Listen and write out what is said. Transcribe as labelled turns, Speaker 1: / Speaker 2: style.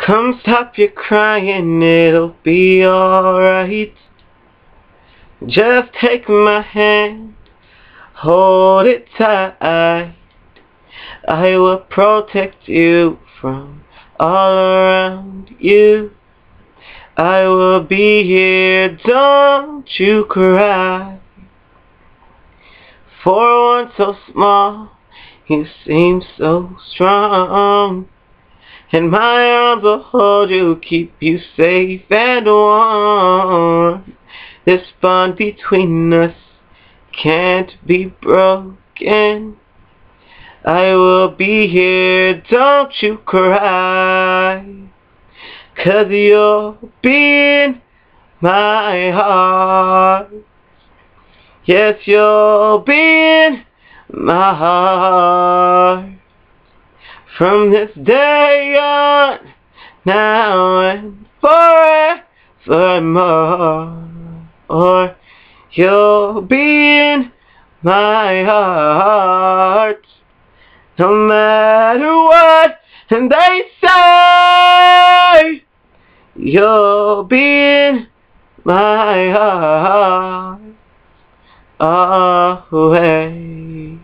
Speaker 1: Come stop your crying, it'll be alright. Just take my hand, hold it tight. I will protect you from all around you. I will be here, don't you cry. For one so small, you seem so strong. And my arms will hold you, keep you safe and warm. This bond between us can't be broken. I will be here, don't you cry. 'Cause you'll be in my heart. Yes, you'll be in my heart. From this day on, now and forevermore, you'll be in my heart. No matter what they say, you'll be in my heart always.